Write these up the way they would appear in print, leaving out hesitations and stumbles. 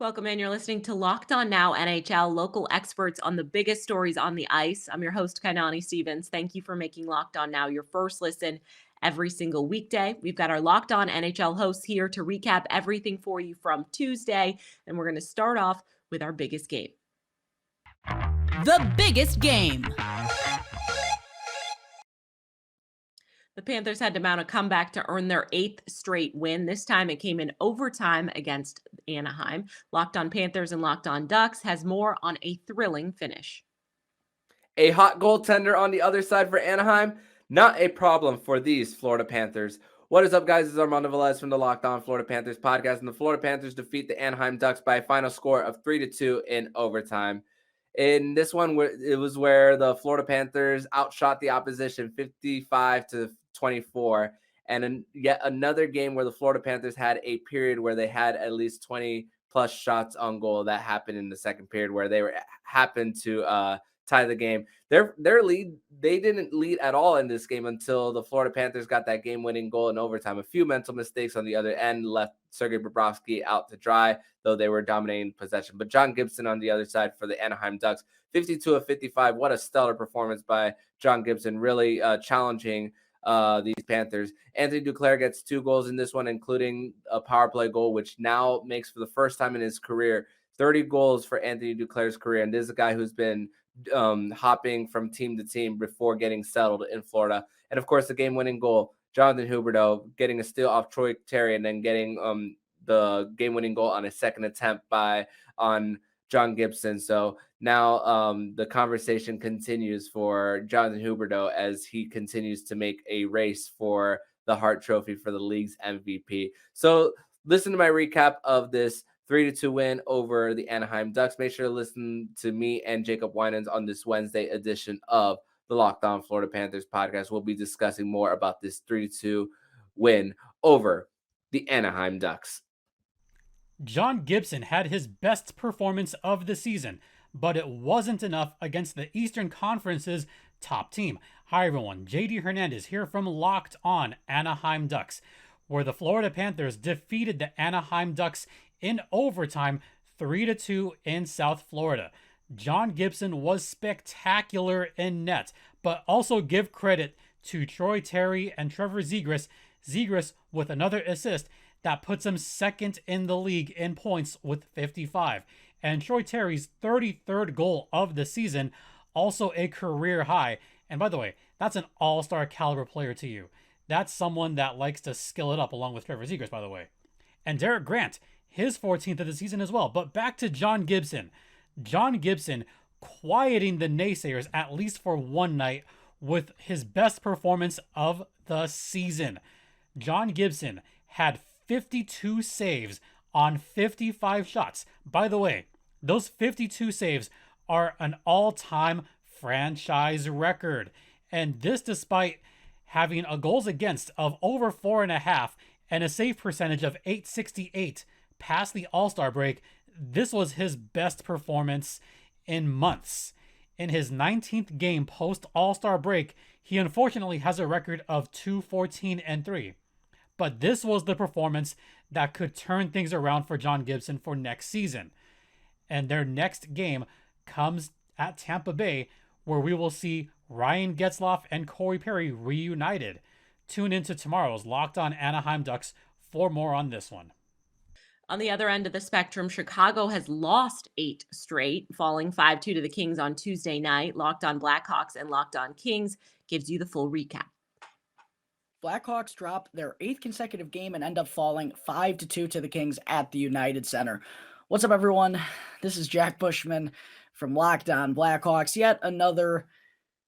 Welcome in. You're listening to Locked On Now NHL, local experts on the biggest stories on the ice. I'm your host, Kainani Stevens. Thank you for making Locked On Now your first listen every single weekday. We've got our Locked On NHL hosts here to recap everything for you from Tuesday, and we're going to start off with our biggest game. The biggest game. The Panthers had to mount a comeback to earn their 8th straight win. This time it came in overtime against Anaheim. Locked On Panthers and Locked On Ducks has more on a thrilling finish. A hot goaltender on the other side for Anaheim, not a problem for these Florida Panthers. What is up, guys? It's Armando Velez from the Locked On Florida Panthers podcast, and the Florida Panthers defeat the Anaheim Ducks by a final score of 3-2 in overtime. In this one, it was where the Florida Panthers outshot the opposition 55-24, and yet another game where the Florida Panthers had a period where they had at least 20 plus shots on goal. That happened in the second period where they happened to tie the game. Their lead, they didn't lead at all in this game until the Florida Panthers got that game-winning goal in overtime. A few mental mistakes on the other end left Sergei Bobrovsky out to dry, though they were dominating possession. But John Gibson on the other side for the Anaheim Ducks, 52 of 55. What a stellar performance by John Gibson, really challenging these Panthers. Anthony Duclair gets 2 goals in this one, including a power play goal, which now makes, for the first time in his career, 30 goals for Anthony Duclair's career. And this is a guy who's been hopping from team to team before getting settled in Florida. And of course, the game-winning goal, Jonathan Huberdeau getting a steal off Troy Terry and then getting the game-winning goal on a second attempt on John Gibson. So now the conversation continues for Jonathan Huberdeau as he continues to make a race for the Hart Trophy for the league's MVP. So listen to my recap of this 3-2 win over the Anaheim Ducks. Make sure to listen to me and Jacob Winans on this Wednesday edition of the Locked On Florida Panthers podcast. We'll be discussing more about this 3-2 win over the Anaheim Ducks. John Gibson had his best performance of the season, but it wasn't enough against the Eastern Conference's top team. Hi everyone, JD Hernandez here from Locked On Anaheim Ducks, where the Florida Panthers defeated the Anaheim Ducks in overtime 3-2 in South Florida. John Gibson was spectacular in net, but also give credit to Troy Terry and Trevor Zegras. Zegras with another assist that puts him second in the league in points with 55. And Troy Terry's 33rd goal of the season, also a career high. And by the way, that's an all-star caliber player to you. That's someone that likes to skill it up along with Trevor Zegras, by the way. And Derek Grant, his 14th of the season as well. But back to John Gibson. John Gibson quieting the naysayers at least for one night with his best performance of the season. John Gibson had 52 saves on 55 shots. By the way, those 52 saves are an all-time franchise record. And this despite having a goals against of over 4.5 and a save percentage of .868 past the All-Star break. This was his best performance in months. In his 19th game post All-Star break, he unfortunately has a record of 2-14-3. But this was the performance that could turn things around for John Gibson for next season. And their next game comes at Tampa Bay, where we will see Ryan Getzlaf and Corey Perry reunited. Tune into tomorrow's Locked On Anaheim Ducks for more on this one. On the other end of the spectrum, Chicago has lost 8 straight, falling 5-2 to the Kings on Tuesday night. Locked On Blackhawks and Locked On Kings gives you the full recap. Blackhawks dropped their 8th consecutive game and end up falling 5-2 to the Kings at the United Center. What's up, everyone? This is Jack Bushman from Locked On Blackhawks. Yet another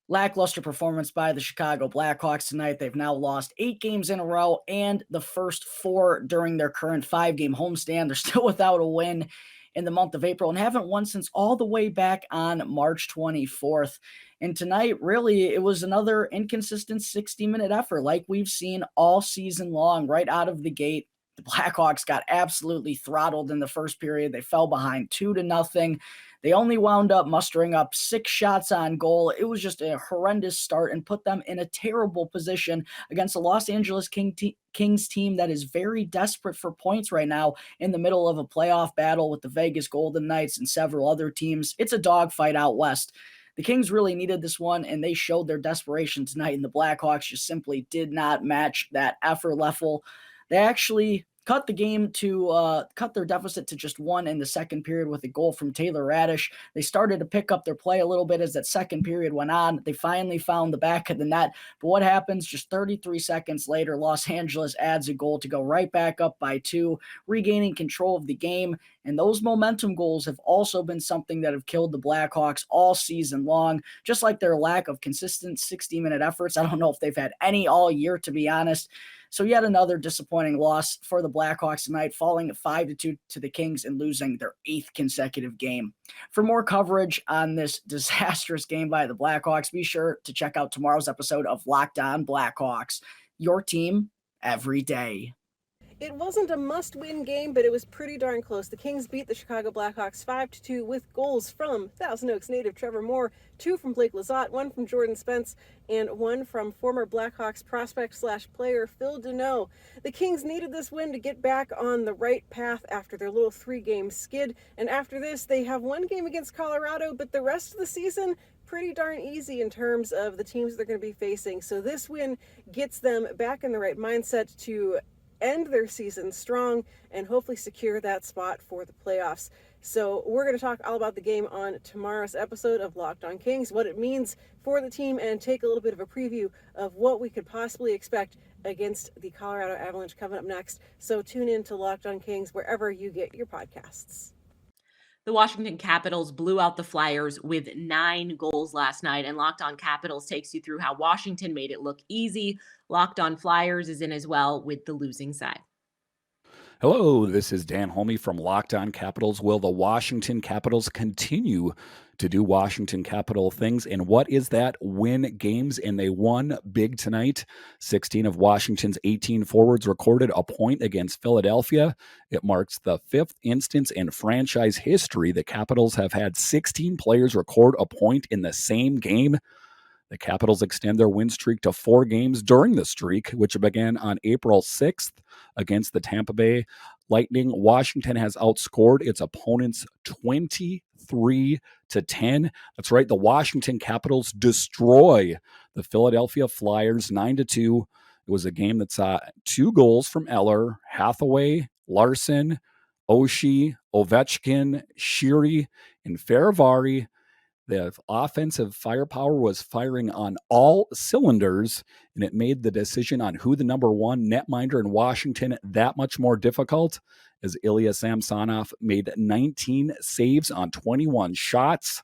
lackluster performance by the Chicago Blackhawks tonight. They've now lost 8 games in a row and the first 4 during their current 5-game homestand. They're still without a win in the month of April and haven't won since all the way back on March 24th. And tonight, really, it was another inconsistent 60-minute effort like we've seen all season long. Right out of the gate, The Blackhawks got absolutely throttled in the first period. They fell behind 2-0. They only wound up mustering up 6 shots on goal. It was just a horrendous start and put them in a terrible position against the Los Angeles Kings team that is very desperate for points right now in the middle of a playoff battle with the Vegas Golden Knights and several other teams. It's a dogfight out west. The Kings really needed this one, and they showed their desperation tonight, and the Blackhawks just simply did not match that effort level. They actually cut the game to cut their deficit to just 1 in the second period with a goal from Taylor Radish. They started to pick up their play a little bit as that second period went on. They finally found the back of the net. But what happens just 33 seconds later, Los Angeles adds a goal to go right back up by 2, regaining control of the game. And those momentum goals have also been something that have killed the Blackhawks all season long, just like their lack of consistent 60-minute efforts. I don't know if they've had any all year, to be honest. So yet another disappointing loss for the Blackhawks tonight, falling 5-2 to the Kings and losing their 8th consecutive game. For more coverage on this disastrous game by the Blackhawks, be sure to check out tomorrow's episode of Locked On Blackhawks, your team every day. It wasn't a must-win game, but it was pretty darn close. The Kings beat the Chicago Blackhawks 5-2 with goals from Thousand Oaks native Trevor Moore, 2 from Blake Lizotte, 1 from Jordan Spence, and 1 from former Blackhawks prospect/player Phil Deneau. The Kings needed this win to get back on the right path after their little 3-game skid, and after this, they have 1 game against Colorado, but the rest of the season, pretty darn easy in terms of the teams they're going to be facing. So this win gets them back in the right mindset to end their season strong and hopefully secure that spot for the playoffs. So we're going to talk all about the game on tomorrow's episode of Locked On Kings, what it means for the team, and take a little bit of a preview of what we could possibly expect against the Colorado Avalanche coming up next. So tune in to Locked On Kings wherever you get your podcasts. The Washington Capitals blew out the Flyers with 9 goals last night, and Locked On Capitals takes you through how Washington made it look easy. Locked On Flyers is in as well with the losing side. Hello, this is Dan Holme from Locked On Capitals. Will the Washington Capitals continue to do Washington Capital things? And what is that? Win games, and they won big tonight. 16 of Washington's 18 forwards recorded a point against Philadelphia. It marks the 5th instance in franchise history the Capitals have had 16 players record a point in the same game. The Capitals extend their win streak to 4 games during the streak, which began on April 6th against the Tampa Bay Lightning. Washington has outscored its opponents 23-10. That's right, the Washington Capitals destroy the Philadelphia Flyers 9-2. It was a game that saw 2 goals from Eller, Hathaway, Larson, Oshie, Ovechkin, Sheary, and Faravari. The offensive firepower was firing on all cylinders, and it made the decision on who the number 1 netminder in Washington that much more difficult, as Ilya Samsonov made 19 saves on 21 shots.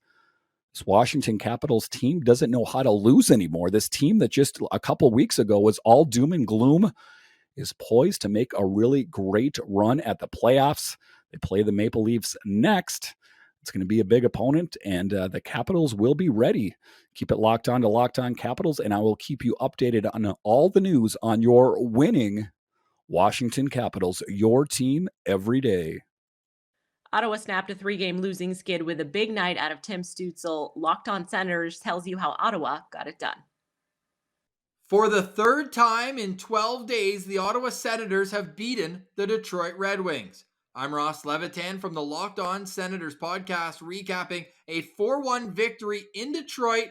This Washington Capitals team doesn't know how to lose anymore. This team that just a couple weeks ago was all doom and gloom is poised to make a really great run at the playoffs. They play the Maple Leafs next. It's going to be a big opponent, and the Capitals will be ready. Keep it locked on to Locked On Capitals, and I will keep you updated on all the news on your winning Washington Capitals, your team every day. Ottawa snapped a 3-game losing skid with a big night out of Tim Stützle. Locked On Senators tells you how Ottawa got it done. For the 3rd time in 12 days, the Ottawa Senators have beaten the Detroit Red Wings. I'm Ross Levitan from the Locked On Senators podcast, recapping a 4-1 victory in Detroit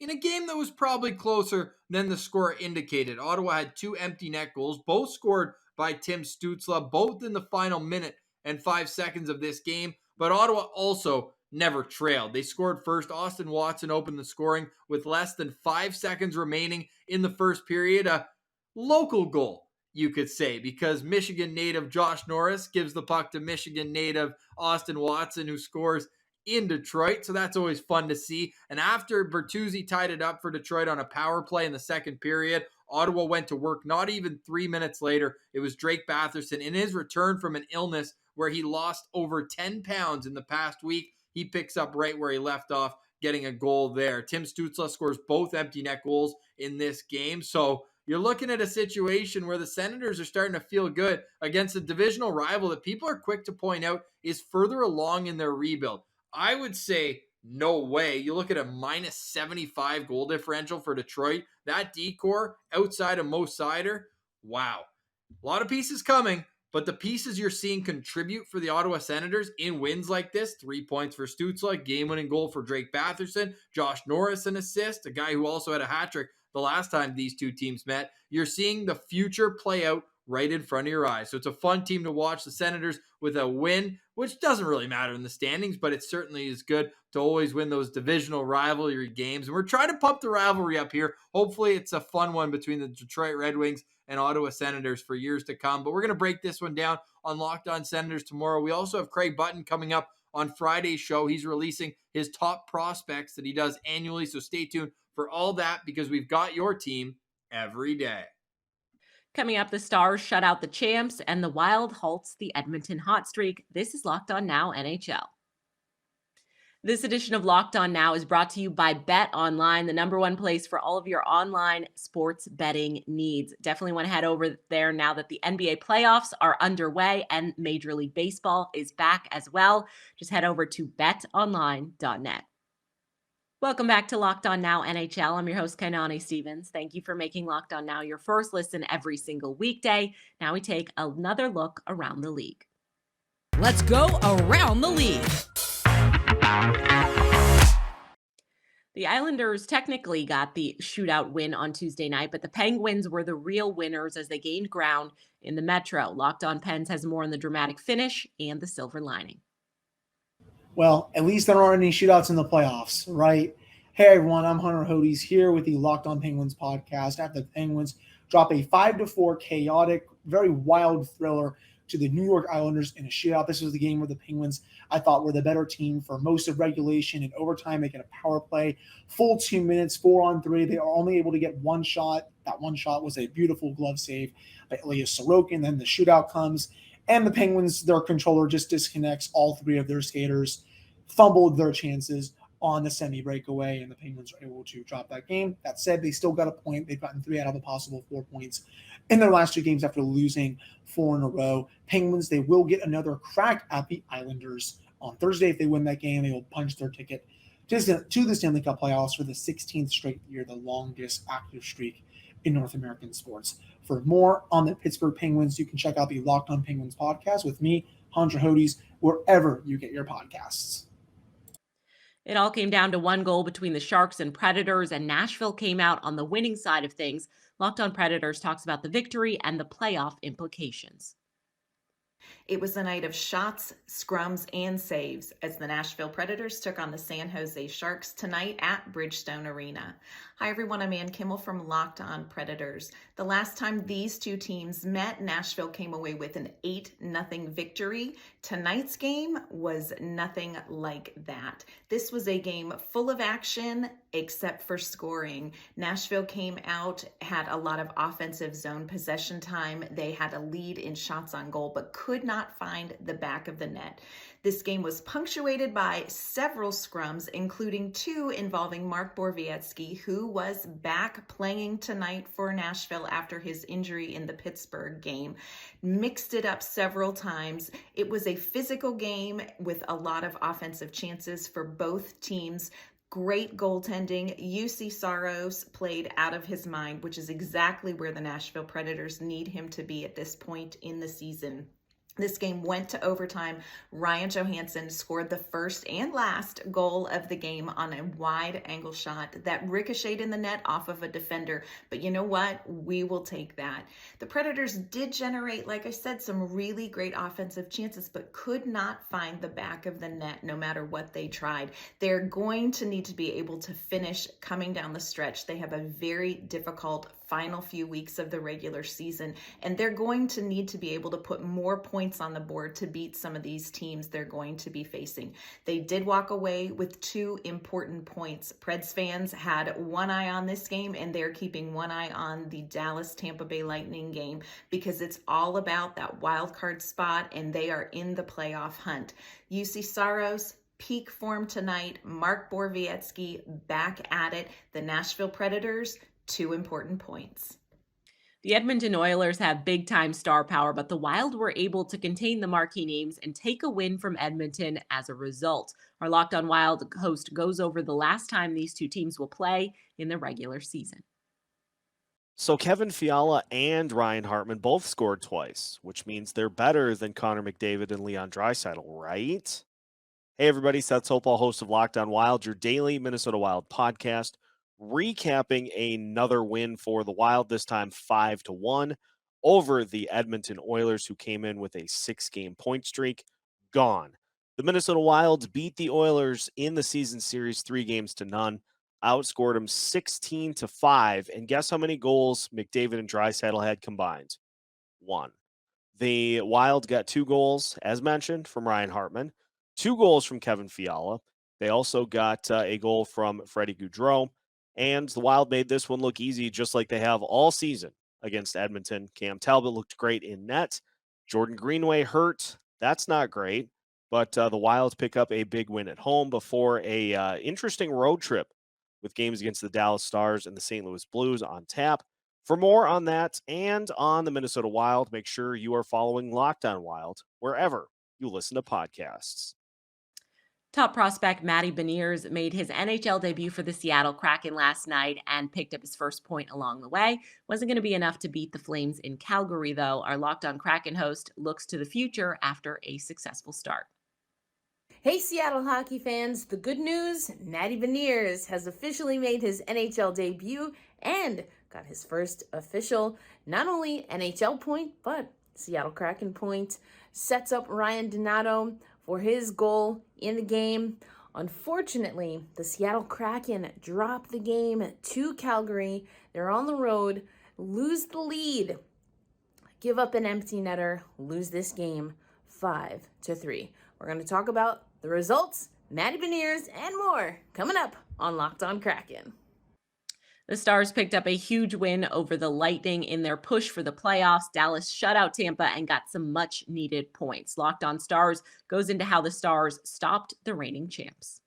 in a game that was probably closer than the score indicated. Ottawa had 2 empty net goals, both scored by Tim Stützle, both in the final minute and 5 seconds of this game, but Ottawa also never trailed. They scored first. Austin Watson opened the scoring with less than 5 seconds remaining in the first period. A local goal, you could say, because Michigan native Josh Norris gives the puck to Michigan native Austin Watson, who scores in Detroit. So that's always fun to see. And after Bertuzzi tied it up for Detroit on a power play in the second period, Ottawa went to work. Not even 3 minutes later, it was Drake Batherson in his return from an illness where he lost over 10 pounds in the past week. He picks up right where he left off, getting a goal there. Tim Stützle scores both empty net goals in this game. So you're looking at a situation where the Senators are starting to feel good against a divisional rival that people are quick to point out is further along in their rebuild. I would say no way. You look at a minus 75 goal differential for Detroit. That decor outside of Mo Seider, wow. A lot of pieces coming, but the pieces you're seeing contribute for the Ottawa Senators in wins like this, 3 points for Stützle, game-winning goal for Drake Batherson, Josh Norris an assist, a guy who also had a hat trick the last time these two teams met. You're seeing the future play out right in front of your eyes. So it's a fun team to watch. The Senators with a win, which doesn't really matter in the standings, but it certainly is good to always win those divisional rivalry games. And we're trying to pump the rivalry up here. Hopefully it's a fun one between the Detroit Red Wings and Ottawa Senators for years to come. But we're going to break this one down on Locked On Senators tomorrow. We also have Craig Button coming up on Friday's show. He's releasing his top prospects that he does annually. So stay tuned for all that because we've got your team every day. Coming up, the Stars shut out the Champs and the Wild halts the Edmonton hot streak. This is Locked On Now NHL. This edition of Locked On Now is brought to you by Bet Online, the #1 place for all of your online sports betting needs. Definitely want to head over there now that the NBA playoffs are underway and Major League Baseball is back as well. Just head over to betonline.net. Welcome back to Locked On Now NHL. I'm your host, Kainani Stevens. Thank you for making Locked On Now your first listen every single weekday. Now we take another look around the league. Let's go around the league. The Islanders technically got the shootout win on Tuesday night, but the Penguins were the real winners as they gained ground in the Metro. Locked On Pens has more on the dramatic finish and the silver lining. Well, at least there aren't any shootouts in the playoffs, right? Hey, everyone, I'm Hunter Hodes here with the Locked On Penguins podcast after the Penguins drop a 5-4 chaotic, very wild thriller to the New York Islanders in a shootout. This was the game where the Penguins, I thought, were the better team for most of regulation and overtime, making a power play. Full 2 minutes, 4-on-3. They are only able to get one shot. That one shot was a beautiful glove save by Ilya Sorokin. Then the shootout comes, and the Penguins, their controller just disconnects all three of their skaters, fumbled their chances on the semi-breakaway, and the Penguins are able to drop that game. That said, they still got a point. They've gotten 3 out of a possible 4 points in their last 2 games after losing 4 in a row. Penguins, they will get another crack at the Islanders on Thursday. If they win that game, they will punch their ticket to the Stanley Cup playoffs for the 16th straight year, the longest active streak in North American sports. For more on the Pittsburgh Penguins, you can check out the Locked On Penguins podcast with me, Hunter Hodes, wherever you get your podcasts. It all came down to one goal between the Sharks and Predators, and Nashville came out on the winning side of things. Locked On Predators talks about the victory and the playoff implications. It was a night of shots, scrums, and saves as the Nashville Predators took on the San Jose Sharks tonight at Bridgestone Arena. Hi everyone, I'm Ann Kimmel from Locked On Predators. The last time these two teams met, Nashville came away with an 8-0 victory. Tonight's game was nothing like that. This was a game full of action except for scoring. Nashville came out, had a lot of offensive zone possession time. They had a lead in shots on goal, but could not find the back of the net. This game was punctuated by several scrums, including 2 involving Mark Borowiecki, who was back playing tonight for Nashville after his injury in the Pittsburgh game. Mixed it up several times. It was a physical game with a lot of offensive chances for both teams. Great goaltending. UC Saros played out of his mind, which is exactly where the Nashville Predators need him to be at this point in the season. This game went to overtime. Ryan Johansson scored the first and last goal of the game on a wide angle shot that ricocheted in the net off of a defender. But you know what? We will take that. The Predators did generate, like I said, some really great offensive chances, but could not find the back of the net no matter what they tried. They're going to need to be able to finish coming down the stretch. They have a very difficult final few weeks of the regular season, and they're going to need to be able to put more points on the board to beat some of these teams they're going to be facing. They did walk away with 2 important points. Preds fans had one eye on this game, and they're keeping one eye on the Dallas Tampa Bay Lightning game because it's all about that wild card spot, and they are in the playoff hunt. UC Saros, peak form tonight. Mark Borowiecki back at it. The Nashville Predators, 2 important points. The Edmonton Oilers have big time star power, but the Wild were able to contain the marquee names and take a win from Edmonton as a result. Our Locked On Wild host goes over the last time these two teams will play in the regular season. So Kevin Fiala and Ryan Hartman both scored twice, which means they're better than Connor McDavid and Leon Draisaitl, right? Hey everybody, Seth Topal, host of Locked On Wild, your daily Minnesota Wild podcast, recapping another win for the Wild, this time 5-1 over the Edmonton Oilers, who came in with a 6-game point streak. Gone. The Minnesota Wild beat the Oilers in the season series 3-0, outscored them 16-5, and guess how many goals McDavid and Draisaitl had combined? 1. The Wild got 2 goals, as mentioned, from Ryan Hartman, 2 goals from Kevin Fiala. They also got a goal from Freddie Gaudreau, and the Wild made this one look easy, just like they have all season against Edmonton. Cam Talbot looked great in net. Jordan Greenway hurt. That's not great, but the Wild pick up a big win at home before a interesting road trip with games against the Dallas Stars and the St. Louis Blues on tap. For more on that and on the Minnesota Wild, make sure you are following Locked On Wild wherever you listen to podcasts. Top prospect Matty Beniers made his NHL debut for the Seattle Kraken last night and picked up his first point along the way. Wasn't going to be enough to beat the Flames in Calgary, though. Our Locked On Kraken host looks to the future after a successful start. Hey Seattle hockey fans, the good news, Matty Beniers has officially made his NHL debut and got his first official, not only NHL point, but Seattle Kraken point. Sets up Ryan Donato for his goal in the game. Unfortunately, the Seattle Kraken drop the game to Calgary. They're on the road, lose the lead, give up an empty netter, lose this game 5-3. We're going to talk about the results, Matty Beniers, and more coming up on Locked On Kraken. The Stars picked up a huge win over the Lightning in their push for the playoffs. Dallas shut out Tampa and got some much-needed points. Locked On Stars goes into how the Stars stopped the reigning champs.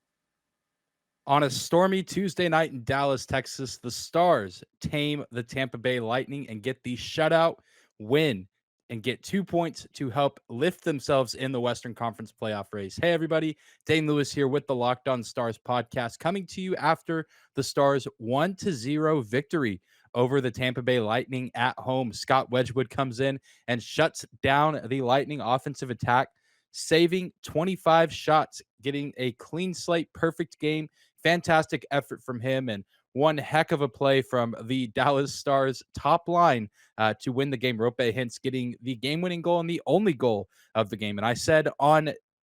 On a stormy Tuesday night in Dallas, Texas, the Stars tame the Tampa Bay Lightning and get the shutout win and get 2 points to help lift themselves in the Western Conference playoff race. Hey, everybody. Dane Lewis here with the Locked On Stars podcast, coming to you after the Stars 1-0 victory over the Tampa Bay Lightning at home. Scott Wedgwood comes in and shuts down the Lightning offensive attack, saving 25 shots, getting a clean slate, perfect game. Fantastic effort from him, and one heck of a play from the Dallas Stars top line to win the game. Rope Hintz getting the game-winning goal and the only goal of the game. And I said on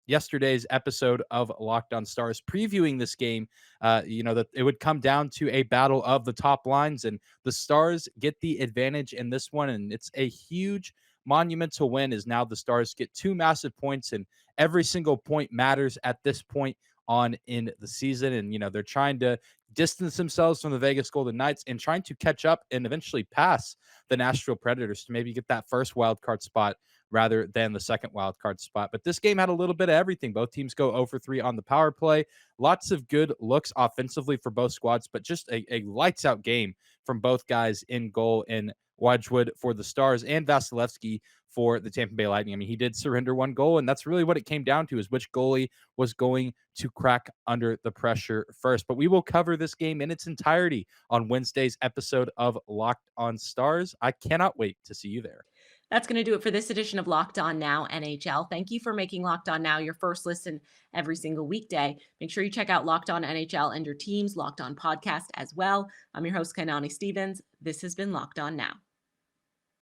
yesterday's episode of Locked On Stars previewing this game, that it would come down to a battle of the top lines, and the Stars get the advantage in this one. And it's a huge monumental win, as now the Stars get 2 massive points, and every single point matters at this point on in the season. And they're trying to distance themselves from the Vegas Golden Knights and trying to catch up and eventually pass the Nashville Predators to maybe get that first wild card spot rather than the second wild card spot. But this game had a little bit of everything. Both teams go 0-for-3 on the power play. Lots of good looks offensively for both squads, but just a lights out game from both guys in goal, in Wedgwood for the Stars and Vasilevsky for the Tampa Bay Lightning. I mean, he did surrender 1 goal, and that's really what it came down to, is which goalie was going to crack under the pressure first. But we will cover this game in its entirety on Wednesday's episode of Locked On Stars. I cannot wait to see you there. That's going to do it for this edition of Locked On Now NHL. Thank you for making Locked On Now your first listen every single weekday. Make sure you check out Locked On NHL and your team's Locked On podcast as well. I'm your host, Kainani Stevens. This has been Locked On Now.